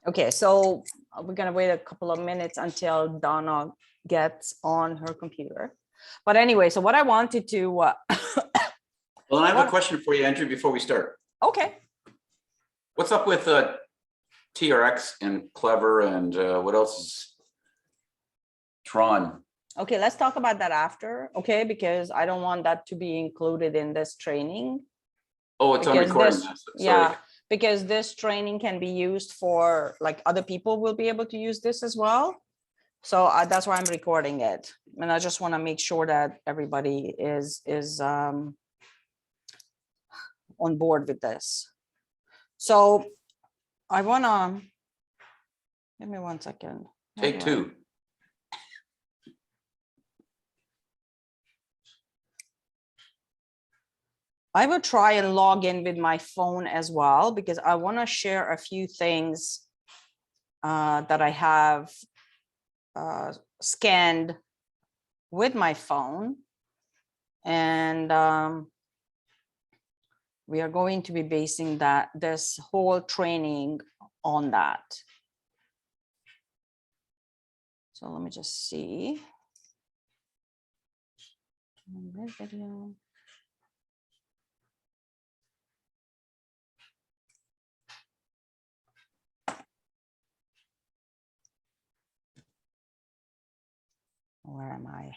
Okay, so we're gonna wait a couple of minutes until Donna gets on her computer. But anyway, so what I wanted to, Well, I have What- a question for you, Andrew, before we start. okay, What's up with TRX and Clever and what else is Tron? okay, let's talk about that after, okay? Because I don't want that to be included in this training. Oh, it's on Because recording. this- Sorry. Yeah, because this training can be used for, like, other people will be able to use this as well. So that's why I'm recording it. And I just want to make sure that everybody is on board with this. So I wanna, give me 1 second. How Take do I- two. I will try and log in with my phone as well, because I want to share a few things that I have scanned with my phone. And we are going to be basing this whole training on that. So let me just see. Video. Where am I?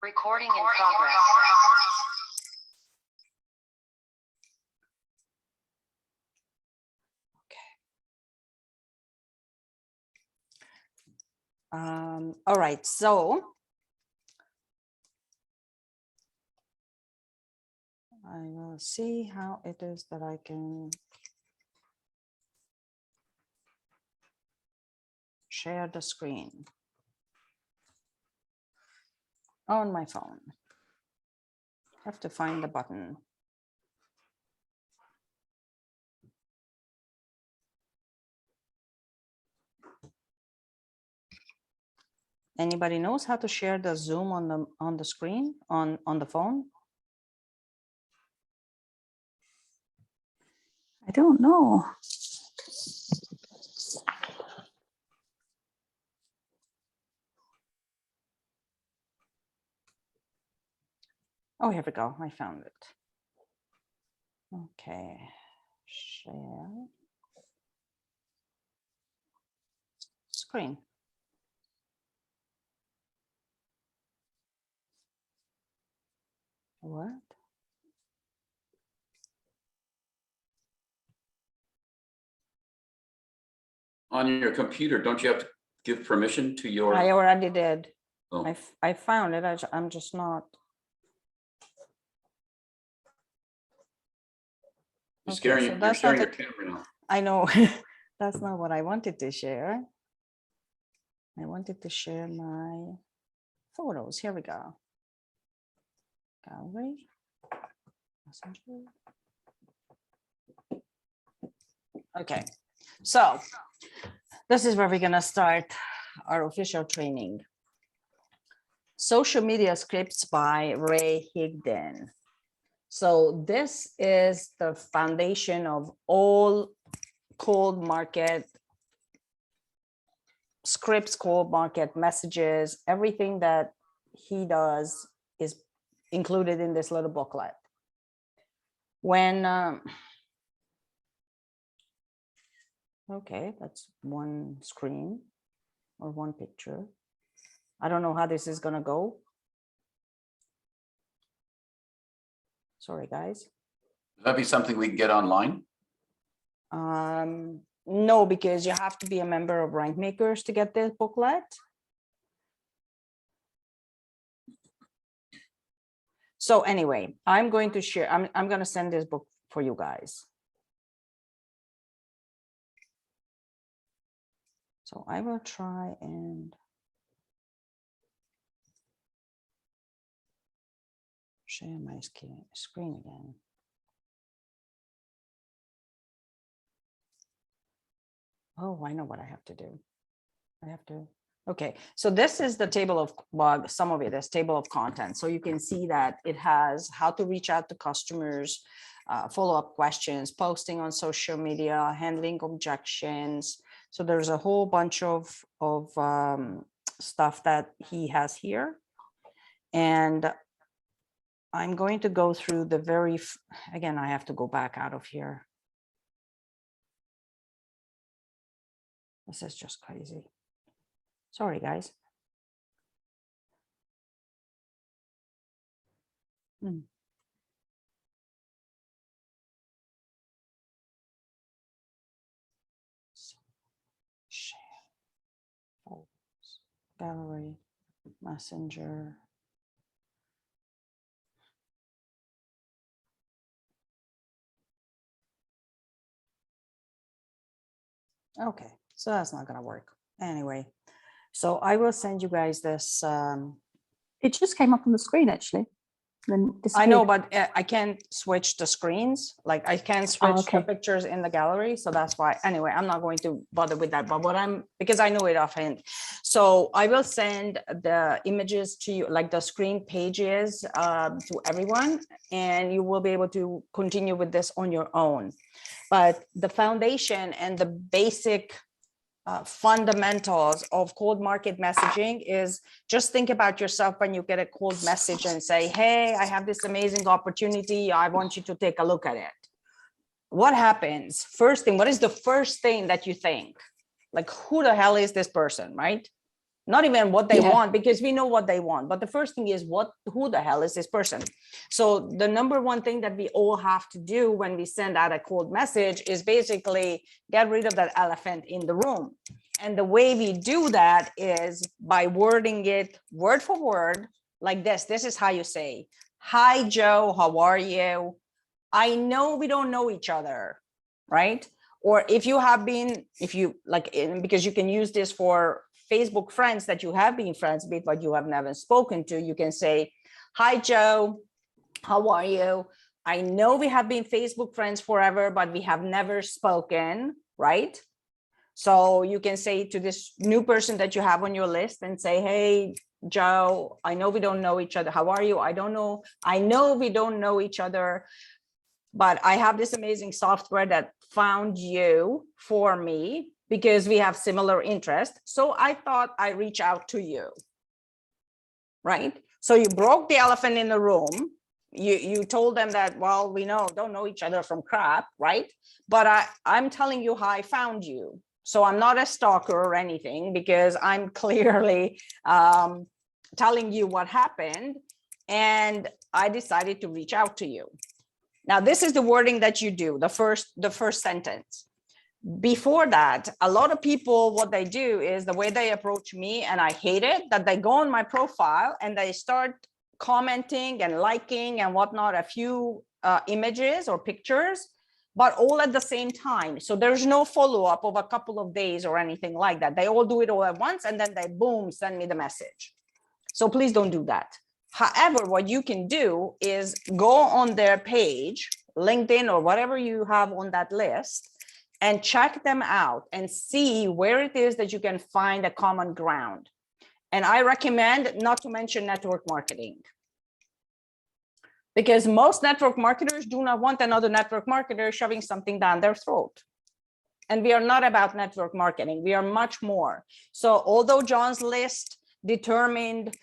Recording in progress. All right, so I will see how it is that I can share the screen on my phone. Have to find the button. Anybody knows how to share the Zoom on the screen on the phone? I don't know. Oh, here we go. I found it. Okay, share screen. What? On your computer, don't you have to give permission to your? I already did. Oh. I found it. I'm just not. You're Okay, scaring so you're that's not sharing your the- camera now. I know. That's not what I wanted to share. I wanted to share my photos. Here we go. Gallery. Messenger. Okay, so this is where we're gonna start our official training. Social Media Scripts by Ray Higdon. So this is the foundation of all cold market scripts, cold market messages, everything that he does is included in this little booklet. When, okay, that's one screen or one picture. I don't know how this is gonna go. Sorry, guys. Would that be something we can get online? No, because you have to be a member of Rank Makers to get this booklet. So anyway, I'm going to share, I'm going to send this book for you guys. So I will try and share my screen again. Oh, I know what I have to do. I have to Okay, so this is the table of, well, some of it is table of contents. So you can see that it has how to reach out to customers, follow-up questions, posting on social media, handling objections. So there's a whole bunch of stuff that he has here. And I'm going to go through the very, again, I have to go back out of here. This is just crazy. Sorry, guys. Share, photos, gallery, messenger. Okay, so that's not gonna work. Anyway, so I will send you guys this. It just came up on the screen actually. Then I know, but I can't switch the screens. Like I can't switch the okay. pictures in the gallery. So that's why, anyway, I'm not going to bother with that, but because I know it offhand. So I will send the images to you, like the screen pages to everyone, and you will be able to continue with this on your own. But the foundation and the basic fundamentals of cold market messaging is just think about yourself when you get a cold message and say, hey, I have this amazing opportunity. I want you to take a look at it. What happens? First thing, what is the first thing that you think? Like, who the hell is this person, right? Not even what they want, because we know what they want. But the first thing is who the hell is this person? So the number one thing that we all have to do when we send out a cold message is basically get rid of that elephant in the room. And the way we do that is by wording it word for word like this. This is how you say, hi, Joe, how are you? I know we don't know each other, right? Or if you because you can use this for Facebook friends that you have been friends with, but you have never spoken to, you can say, hi, Joe, how are you? I know we have been Facebook friends forever, but we have never spoken, right? So you can say to this new person that you have on your list and say, hey, Joe, I know we don't know each other. How are you? I don't know. I know we don't know each other, but I have this amazing software that found you for me because we have similar interests. So I thought I'd reach out to you, right? So you broke the elephant in the room. You told them that, well, we don't know each other from crap, right? But I'm telling you how I found you. So I'm not a stalker or anything, because I'm clearly telling you what happened. And I decided to reach out to you. Now, this is the wording that you do, the first sentence. Before that, a lot of people, what they do is the way they approach me, and I hate it, that they go on my profile and they start commenting and liking and whatnot, a few images or pictures, but all at the same time. So there's no follow-up of a couple of days or anything like that. They all do it all at once, and then they, boom, send me the message. So please don't do that. However, what you can do is go on their page, LinkedIn or whatever you have on that list, and check them out and see where it is that you can find a common ground. And I recommend not to mention network marketing, because most network marketers do not want another network marketer shoving something down their throat. And we are not about network marketing. We are much more. So although John's list determined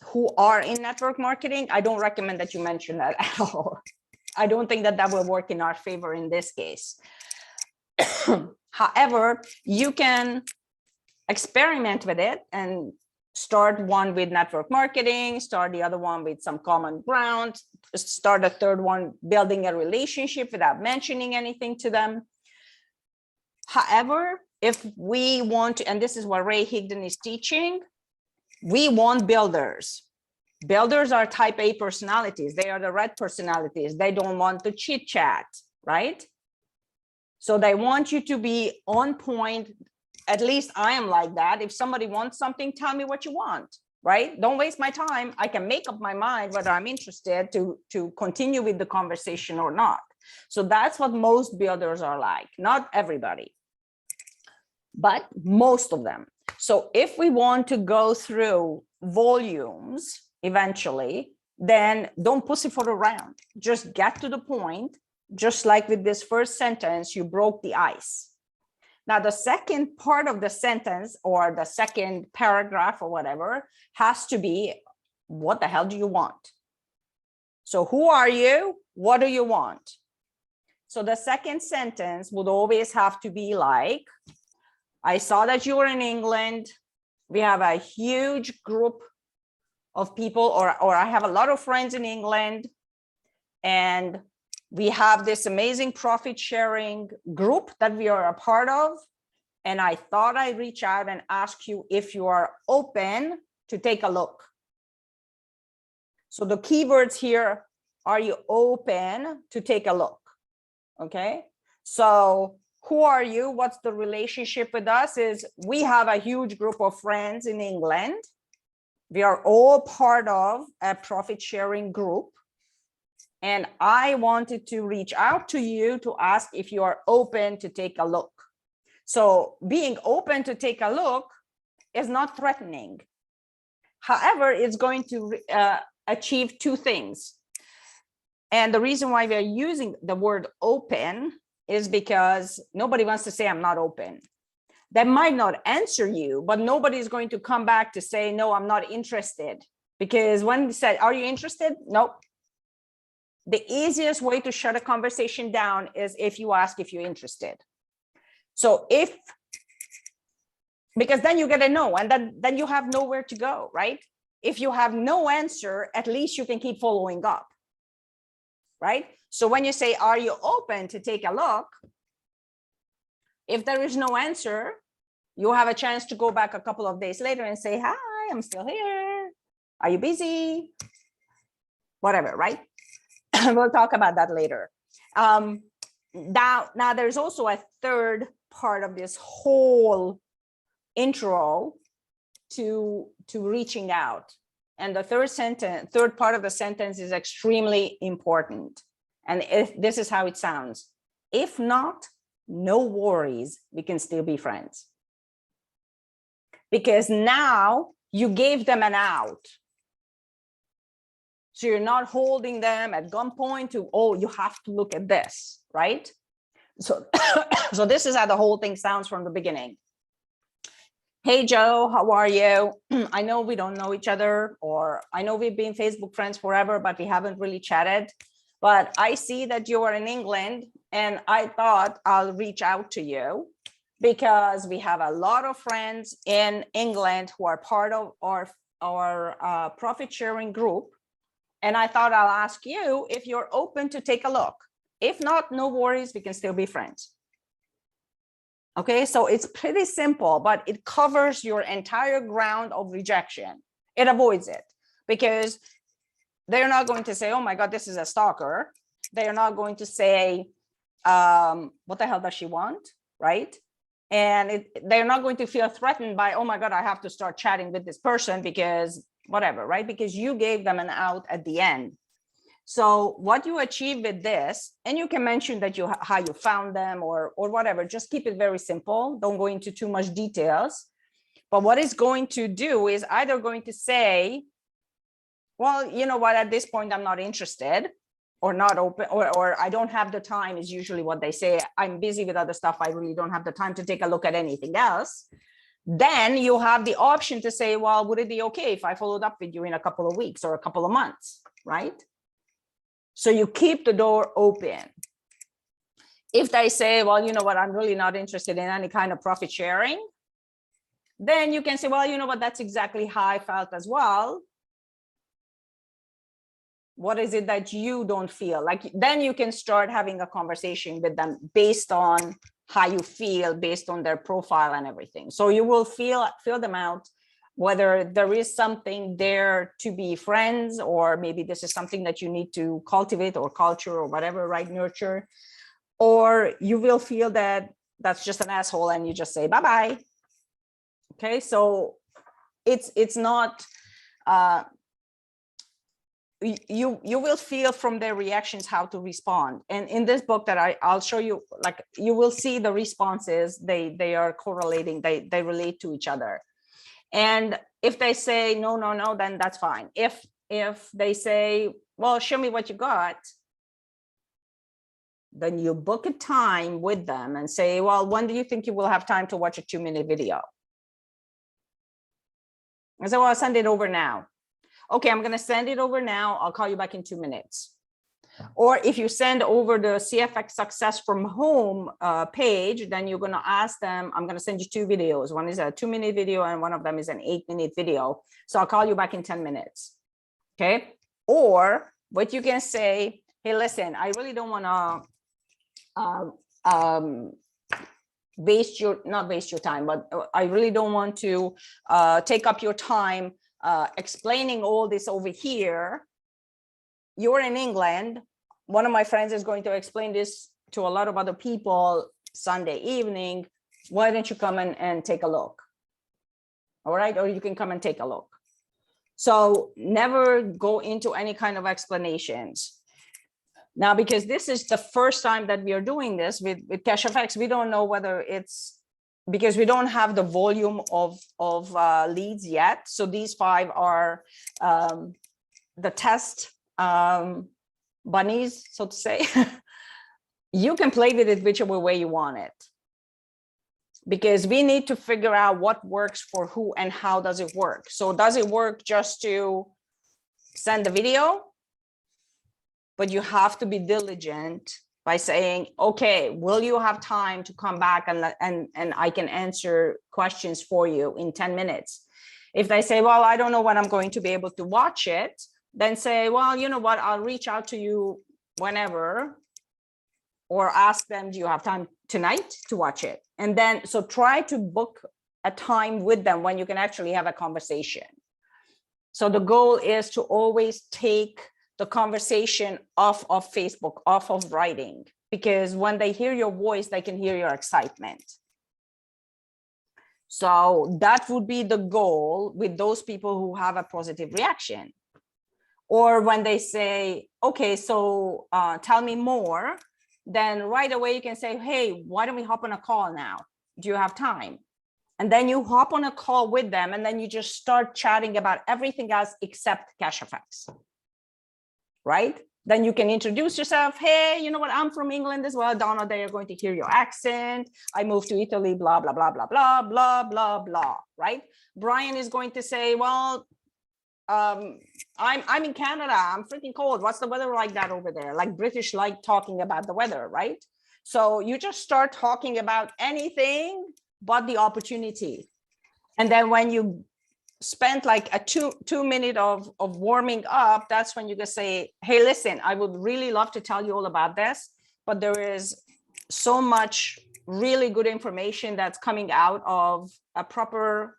who are in network marketing, I don't recommend that you mention that at all. I don't think that will work in our favor in this case. However, you can experiment with it and start one with network marketing, start the other one with some common ground, start a third one building a relationship without mentioning anything to them. However, if we want to, and this is what Ray Higdon is teaching, we want builders. Builders are type A personalities. They are the red personalities. They don't want to chit chat, right? So they want you to be on point. At least I am like that. If somebody wants something, tell me what you want, right? Don't waste my time. I can make up my mind whether I'm interested to continue with the conversation or not. So that's what most builders are like. Not everybody, but most of them. So if we want to go through volumes eventually, then don't pussyfoot around. Just get to the point. Just like with this first sentence, you broke the ice. Now, the second part of the sentence or the second paragraph or whatever has to be, what the hell do you want? So who are you? What do you want? So the second sentence would always have to be like, I saw that you were in England. We have a huge group of people, or I have a lot of friends in England, and we have this amazing profit sharing group that we are a part of. And I thought I'd reach out and ask you if you are open to take a look. So the keywords here, are you open to take a look? Okay, so who are you? What's the relationship with us? Is we have a huge group of friends in England. We are all part of a profit sharing group. And I wanted to reach out to you to ask if you are open to take a look. So being open to take a look is not threatening. However, it's going to achieve two things. And the reason why we are using the word open is because nobody wants to say, I'm not open. They might not answer you, but nobody's going to come back to say, no, I'm not interested. Because when we said, are you interested? Nope. The easiest way to shut a conversation down is if you ask if you're interested. So because then you get a no, and then you have nowhere to go, right? If you have no answer, at least you can keep following up, right? So when you say, are you open to take a look? If there is no answer, you have a chance to go back a couple of days later and say, hi, I'm still here. Are you busy? Whatever, right? We'll talk about that later. Now there's also a third part of this whole intro to reaching out. And the third part of the sentence is extremely important. And this is how it sounds. If not, no worries, we can still be friends. Because now you gave them an out. So you're not holding them at gunpoint to, oh, you have to look at this, right? So, so this is how the whole thing sounds from the beginning. Hey, Joe, how are you? I know we don't know each other, or I know we've been Facebook friends forever, but we haven't really chatted. But I see that you are in England, and I thought I'll reach out to you because we have a lot of friends in England who are part of our profit sharing group. And I thought I'll ask you if you're open to take a look. If not, no worries, we can still be friends. Okay, so it's pretty simple, but it covers your entire ground of rejection. It avoids it because they're not going to say, oh my God, this is a stalker. They're not going to say, what the hell does she want, right? And they're not going to feel threatened by, oh my God, I have to start chatting with this person because whatever, right? Because you gave them an out at the end. So what you achieve with this, and you can mention that how you found them or whatever, just keep it very simple. Don't go into too much details. But what it's going to do is either going to say, well, you know what, at this point, I'm not interested or not open, or I don't have the time is usually what they say. I'm busy with other stuff. I really don't have the time to take a look at anything else. Then you have the option to say, well, would it be okay if I followed up with you in a couple of weeks or a couple of months, right? So you keep the door open. If they say, well, you know what, I'm really not interested in any kind of profit sharing, then you can say, well, you know what, that's exactly how I felt as well. What is it that you don't feel like? Then you can start having a conversation with them based on how you feel, based on their profile and everything. So you will feel them out, whether there is something there to be friends, or maybe this is something that you need to cultivate or culture or whatever, right? Nurture, or you will feel that that's just an asshole and you just say bye-bye. Okay, so it's not you will feel from their reactions how to respond. And in this book that I'll show you, like, you will see the responses, they are correlating, they relate to each other. And if they say no, no, no, then that's fine. If they say, well, show me what you got, then you book a time with them and say, well, when do you think you will have time to watch a 2-minute video? I say, well, I'll send it over now. Okay, I'm going to send it over now. I'll call you back in 2 minutes. Or if you send over the CFX Success from Home page, then you're going to ask them, I'm going to send you 2 videos. One is a 2-minute video and one of them is an 8-minute video. So I'll call you back in 10 minutes. Okay. Or what you can say, hey, listen, I really don't want to not waste your time, but I really don't want to take up your time explaining all this over here. You're in England. One of my friends is going to explain this to a lot of other people Sunday evening. Why don't you come and take a look? All right, or you can come and take a look. So never go into any kind of explanations. Now, because this is the first time that we are doing this with CashFX, we don't know whether it's because we don't have the volume of leads yet. So these 5 are the test bunnies, so to say. You can play with it whichever way you want it, because we need to figure out what works for who and how does it work. So does it work just to send the video? But you have to be diligent by saying, okay, will you have time to come back and I can answer questions for you in 10 minutes? If they say, well, I don't know when I'm going to be able to watch it, then say, well, you know what, I'll reach out to you whenever, or ask them, do you have time tonight to watch it? And then, so try to book a time with them when you can actually have a conversation. So the goal is to always take the conversation off of Facebook, off of writing, because when they hear your voice, they can hear your excitement. So that would be the goal with those people who have a positive reaction. Or when they say, okay, so tell me more, then right away you can say, hey, why don't we hop on a call now? Do you have time? And then you hop on a call with them, and then you just start chatting about everything else except CashFX. Right? Then you can introduce yourself. Hey, you know what? I'm from England as well. Donna, they are going to hear your accent. I moved to Italy, blah, blah, blah, blah, blah, blah, blah, blah, right? Brian is going to say, well, I'm in Canada. I'm freaking cold. What's the weather like that over there? Like British like talking about the weather, right? So you just start talking about anything but the opportunity. And then when you spent like a two minute of warming up, that's when you can say, hey, listen, I would really love to tell you all about this, but there is so much really good information that's coming out of a proper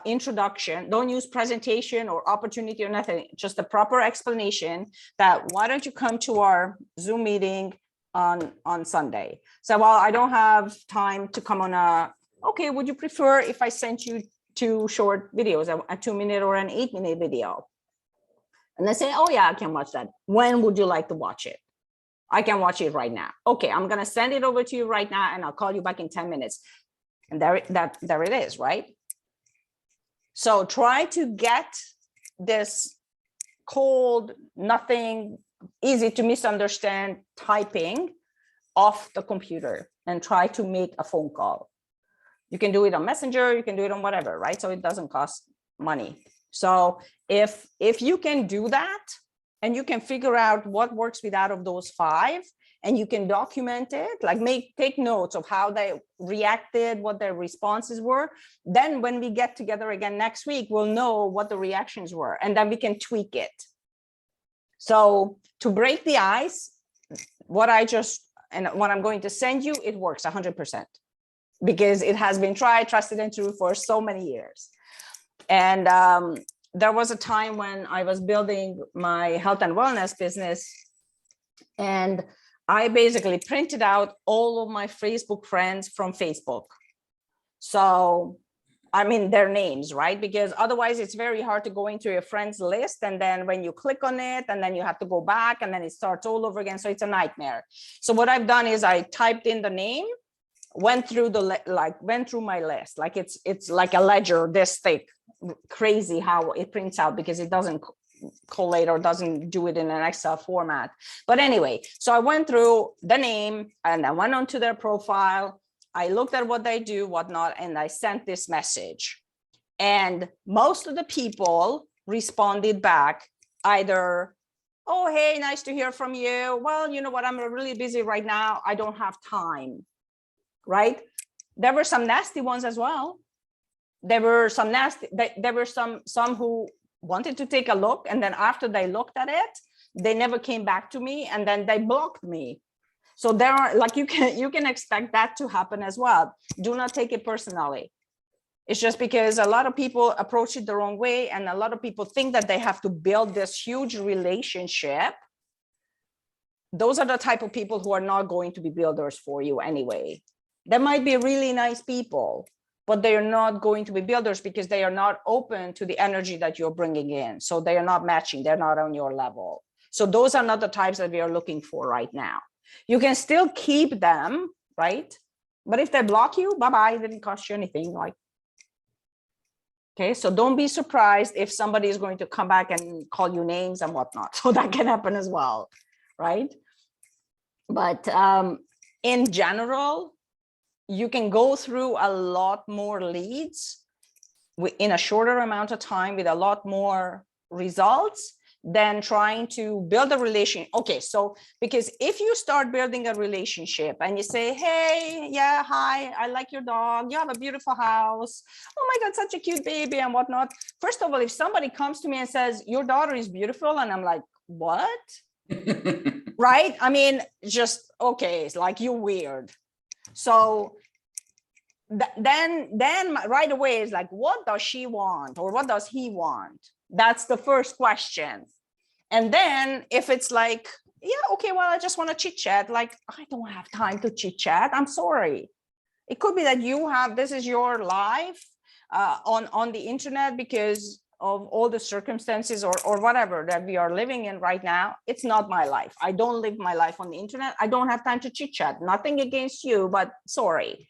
introduction. Don't use presentation or opportunity or nothing, just a proper explanation that why don't you come to our Zoom meeting on Sunday? So, well, I don't have time to come on okay, would you prefer if I sent you 2 short videos, a 2-minute or an 8-minute video? And they say, oh yeah, I can watch that. When would you like to watch it? I can watch it right now. Okay, I'm gonna send it over to you right now and I'll call you back in 10 minutes. And there it is, right? So try to get this cold, nothing, easy to misunderstand typing off the computer and try to make a phone call. You can do it on Messenger, you can do it on whatever, right? So it doesn't cost money. So if you can do that and you can figure out what works with out of those 5 and you can document it, like take notes of how they reacted, what their responses were, then when we get together again next week, we'll know what the reactions were and then we can tweak it. So to break the ice, what I'm going to send you, it works 100%. Because it has been tried, trusted, and true for so many years. And there was a time when I was building my health and wellness business, and I basically printed out all of my Facebook friends from Facebook. So I mean, their names, right? Because otherwise it's very hard to go into your friends list. And then when you click on it, and then you have to go back and then it starts all over again. So it's a nightmare. So what I've done is I typed in the name, went through went through my list. Like it's like a ledger this thick. Crazy how it prints out because it doesn't collate or doesn't do it in an Excel format. But anyway, so I went through the name and I went onto their profile. I looked at what they do, whatnot, and I sent this message. And most of the people responded back either, oh, hey, nice to hear from you. Well, you know what, I'm really busy right now. I don't have time, right? There were some nasty ones as well. There were some some who wanted to take a look. And then after they looked at it, they never came back to me and then they blocked me. So there are like, you can expect that to happen as well. Do not take it personally. It's just because a lot of people approach it the wrong way. And a lot of people think that they have to build this huge relationship. Those are the type of people who are not going to be builders for you anyway. There might be really nice people, but they are not going to be builders because they are not open to the energy that you're bringing in. So they are not matching. They're not on your level. So those are not the types that we are looking for right now. You can still keep them, right? But if they block you, bye-bye, it didn't cost you anything. Like, okay, so don't be surprised if somebody is going to come back and call you names and whatnot. So that can happen as well, right? But in general, you can go through a lot more leads in a shorter amount of time with a lot more results than trying to build a relation. Okay, so because if you start building a relationship and you say, hey, yeah, hi, I like your dog, you have a beautiful house, oh my God, such a cute baby and whatnot. First of all, if somebody comes to me and says, your daughter is beautiful, and I'm like, what? Right? I mean, just, okay, it's like, you're weird. So then right away is like, what does she want or what does he want? That's the first question. And then if it's like, yeah, okay, well, I just want to chit chat. Like, I don't have time to chit chat. I'm sorry. It could be that you have, this is your life on the internet because of all the circumstances or whatever that we are living in right now. It's not my life. I don't live my life on the internet. I don't have time to chit chat. Nothing against you, but sorry.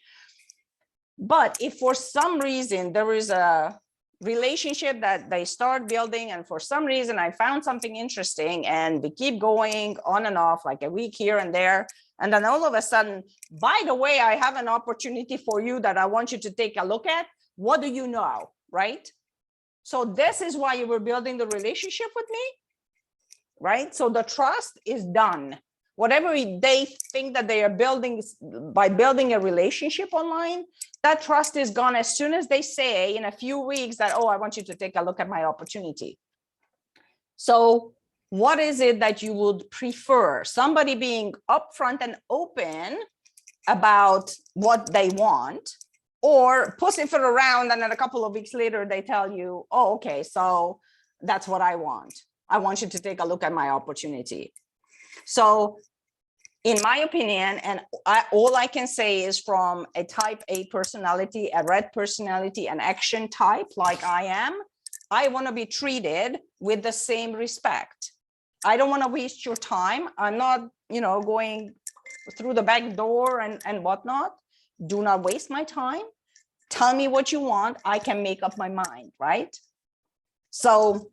But if for some reason there is a relationship that they start building and for some reason I found something interesting and we keep going on and off like a week here and there, and then all of a sudden, by the way, I have an opportunity for you that I want you to take a look at, what do you know, right? So this is why you were building the relationship with me, right? So the trust is done. Whatever they think that they are building by building a relationship online, that trust is gone as soon as they say in a few weeks that, oh, I want you to take a look at my opportunity. So what is it that you would prefer? Somebody being upfront and open about what they want, or pussyfoot around and then a couple of weeks later they tell you, oh, okay, so that's what I want. I want you to take a look at my opportunity. So in my opinion, and all I can say is from a type A personality, a red personality, an action type like I am, I want to be treated with the same respect. I don't want to waste your time. I'm not, going through the back door and whatnot. Do not waste my time. Tell me what you want. I can make up my mind, right? So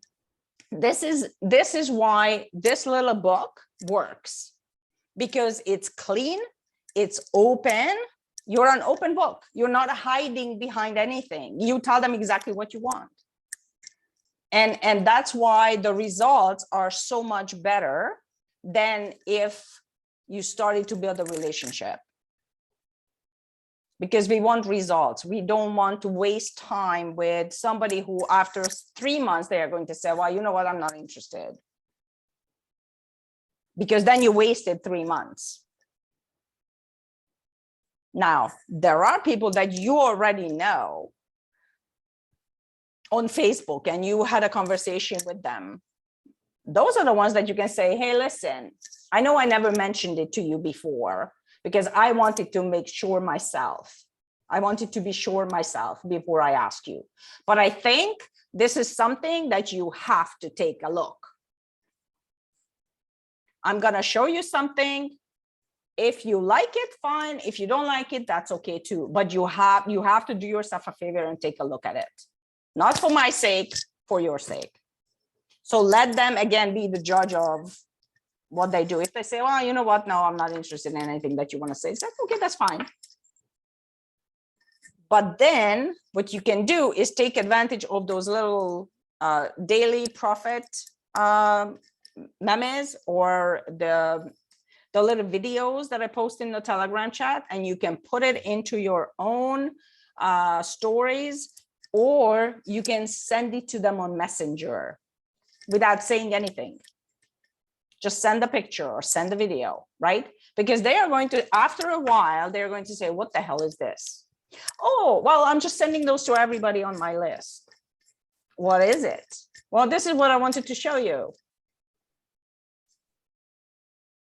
this is why this little book works. Because it's clean, it's open, you're an open book. You're not hiding behind anything. You tell them exactly what you want. And that's why the results are so much better than if you started to build a relationship. Because we want results. We don't want to waste time with somebody who after 3 months, they are going to say, well, you know what, I'm not interested. Because then you wasted 3 months. Now, there are people that you already know on Facebook and you had a conversation with them. Those are the ones that you can say, hey, listen, I know I never mentioned it to you before because I wanted to make sure myself. I wanted to be sure myself before I ask you. But I think this is something that you have to take a look. I'm going to show you something. If you like it, fine. If you don't like it, that's okay too. But you have to do yourself a favor and take a look at it. Not for my sake, for your sake. So let them, again, be the judge of what they do. If they say, well, you know what? No, I'm not interested in anything that you want to say. It's like, okay, that's fine. But then what you can do is take advantage of those little daily profit memes or the little videos that I post in the Telegram chat, and you can put it into your own stories, or you can send it to them on Messenger without saying anything. Just send a picture or send a video, right? Because they are going to, after a while, they're going to say, what the hell is this? Oh, well, I'm just sending those to everybody on my list. What is it? Well, this is what I wanted to show you.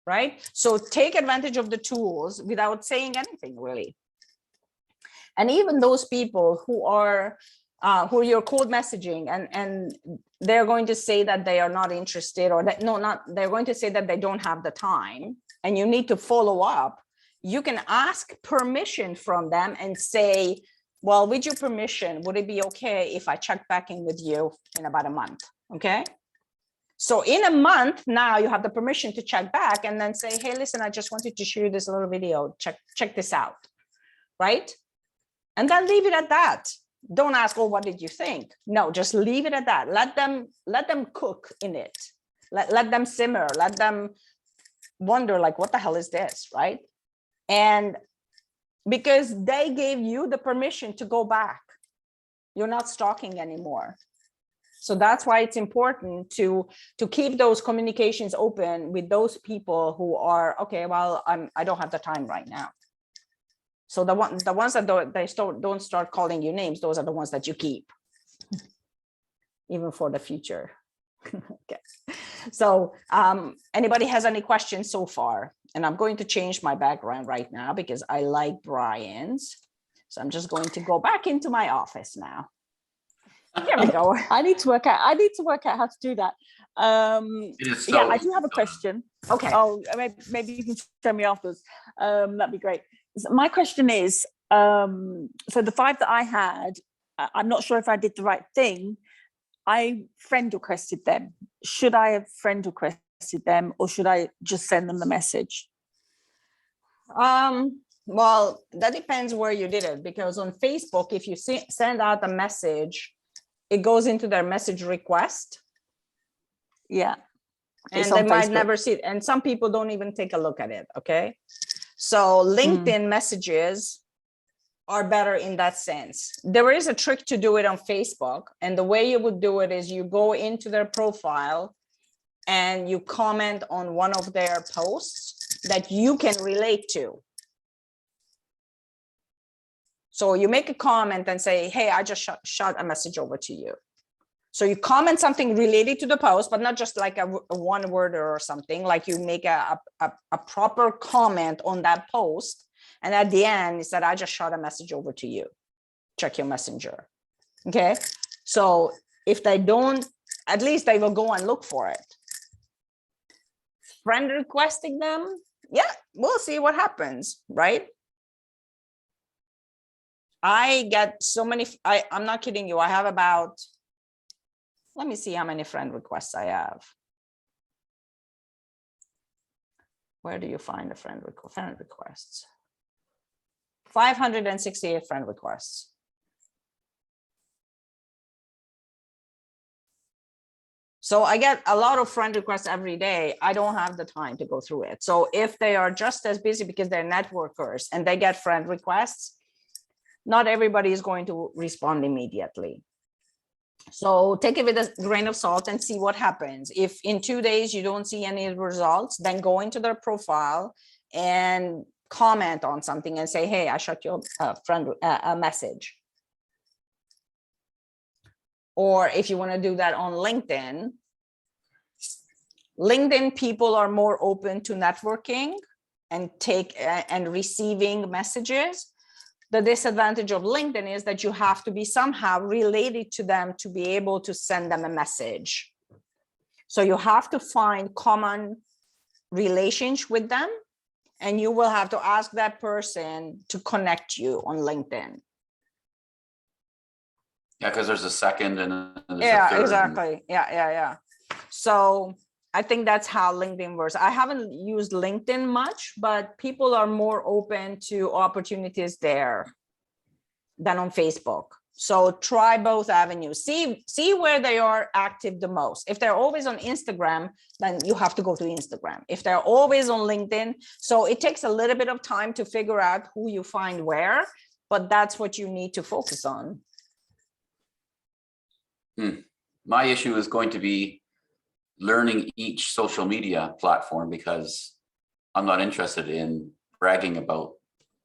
Right? So take advantage of the tools without saying anything, really. And even those people who are your cold messaging and they're going to say that they are not interested, or that they're going to say that they don't have the time, and you need to follow up. You can ask permission from them and say, well, with your permission, would it be okay if I check back in with you in about a month? Okay. So in a month, now you have the permission to check back and then say, hey, listen, I just wanted to show you this little video. Check this out. Right. And then leave it at that. Don't ask, oh, what did you think? No, just leave it at that. Let them cook in it. Let them simmer. Let them wonder, like, what the hell is this? Right. And because they gave you the permission to go back, you're not stalking anymore. So that's why it's important to keep those communications open with those people who are, okay, well, I don't have the time right now. So the ones that don't start calling you names, those are the ones that you keep, even for the future. Okay. So anybody has any questions so far? And I'm going to change my background right now because I like Brian's. So I'm just going to go back into my office now. There we go. I need to work out how to do that. It is Yeah, so I do have a question. Okay. Oh, maybe you can show me afterwards. That'd be great. So my question is, so the 5 that I had, I'm not sure if I did the right thing. I friend requested them. Should I have friend requested them, or should I just send them the message? Well, that depends where you did it, because on Facebook, if you send out a message, it goes into their message request. Yeah. And they might never see it. And some people don't even take a look at it. Okay. So LinkedIn messages are better in that sense. There is a trick to do it on Facebook. And the way you would do it is you go into their profile and you comment on one of their posts that you can relate to. So you make a comment and say, hey, I just shot a message over to you. So you comment something related to the post, but not just like a one word or something. Like you make a proper comment on that post. And at the end, it said, I just shot a message over to you. Check your messenger. Okay. So if they don't, at least they will go and look for it. Friend requesting them. Yeah, we'll see what happens, right? I get so many, I'm not kidding you. I have about, let me see how many friend requests I have. Where do you find the friend requests? 568 friend requests. So I get a lot of friend requests every day. I don't have the time to go through it. So if they are just as busy because they're networkers and they get friend requests, not everybody is going to respond immediately. So take it with a grain of salt and see what happens. If in 2 days you don't see any results, then go into their profile and comment on something and say, hey, I shot your friend a message. Or if you want to do that on LinkedIn, LinkedIn people are more open to networking and receiving messages. The disadvantage of LinkedIn is that you have to be somehow related to them to be able to send them a message. So you have to find common relations with them, and you will have to ask that person to connect you on LinkedIn. Yeah, because there's a second and then there's a Yeah, third. exactly. Yeah. So I think that's how LinkedIn works. I haven't used LinkedIn much, but people are more open to opportunities there than on Facebook. So try both avenues. See where they are active the most. If they're always on Instagram, then you have to go to Instagram. If they're always on LinkedIn, so it takes a little bit of time to figure out who you find where, but that's what you need to focus on. My issue is going to be learning each social media platform, because I'm not interested in bragging about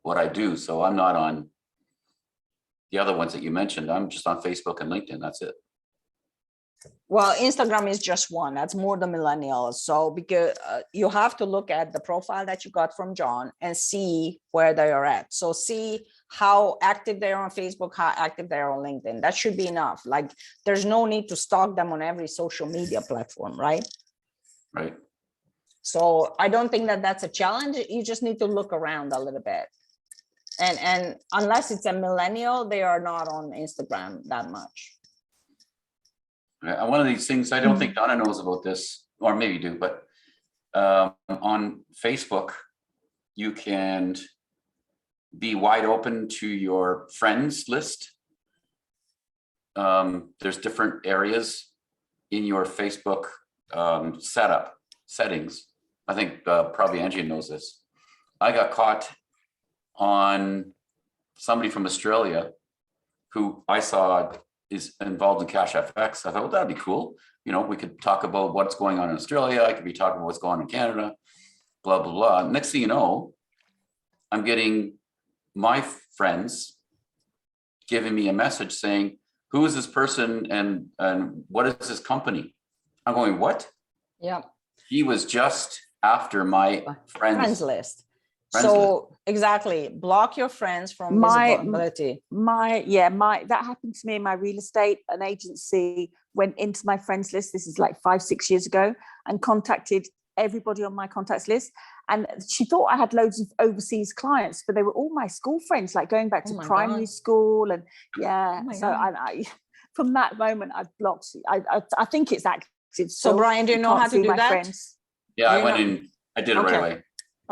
what I do. So I'm not on the other ones that you mentioned. I'm just on Facebook and LinkedIn. That's it. Well, Instagram is just one. That's more the millennials. So because you have to look at the profile that you got from John and see where they are at. So see how active they are on Facebook, how active they are on LinkedIn. That should be enough. Like, there's no need to stalk them on every social media platform, right? Right. So I don't think that that's a challenge. You just need to look around a little bit. And unless it's a millennial, they are not on Instagram that much. One of these things, I don't think Donna knows about this, or maybe you do, but on Facebook, you can be wide open to your friends list. There's different areas in your Facebook settings. I think probably Angie knows this. I got caught on somebody from Australia who I saw is involved in Cash FX. I thought, well, that'd be cool. You know, we could talk about what's going on in Australia. I could be talking about what's going on in Canada, blah, blah, blah. Next thing you know, I'm getting my friends giving me a message saying, who is this person and what is this company? I'm going, what? Yeah. He was just after my Friends list. Friends So exactly, block your friends from visibility. That happened to me in my real estate. An agency went into my friends list. This is like 5-6 years ago, and contacted everybody on my contacts list. And she thought I had loads of overseas clients, but they were all my school friends, like going back to primary school. And I from that moment, I blocked. I think it's active. So Brian, do you know how to do that? Friends. Yeah, I went in. I did it right away.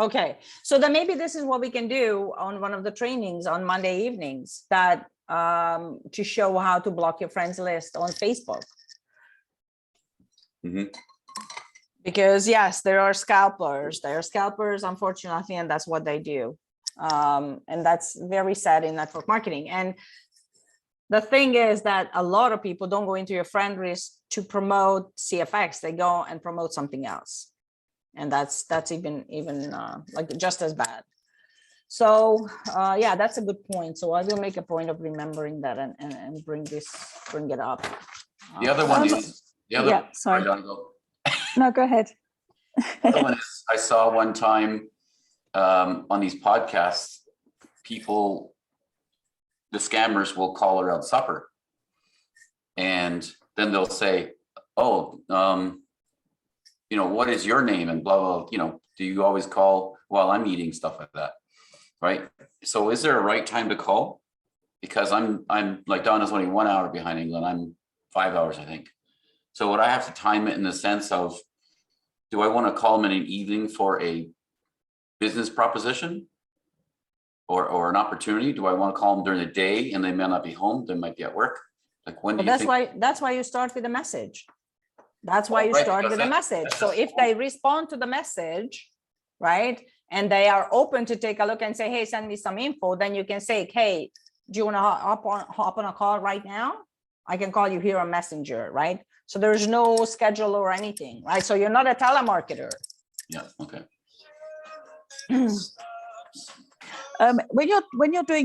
Okay, so then maybe this is what we can do on one of the trainings on Monday evenings, that to show how to block your friends list on Facebook. Because yes, there are scalpers. There are scalpers, unfortunately, and that's what they do. And that's very sad in network marketing. And the thing is that a lot of people don't go into your friend list to promote CFX. They go and promote something else. And that's even like just as bad. So yeah, that's a good point. So I will make a point of remembering that and bring it up. The other one is sorry. No, go ahead. The other one is, I saw one time on these podcasts, the scammers will call around supper, and then they'll say, oh, you know, what is your name and blah, blah, you know, do you always call while I'm eating, stuff like that, right? So is there a right time to call? Because I'm like, Donna's only 1 hour behind England. I'm 5 hours, I think. So would I have to time it in the sense of, do I want to call them in an evening for a business proposition or an opportunity? Do I want to call them during the day and they may not be home? They might be at work. Like, when do you think? That's why you start with a message. That's why you start with a message. So if they respond to the message, right, and they are open to take a look and say, hey, send me some info, then you can say, hey, do you want to hop on a call right now? I can call you here on Messenger, right? So there's no schedule or anything, right? So you're not a telemarketer. Yeah, okay. When you're doing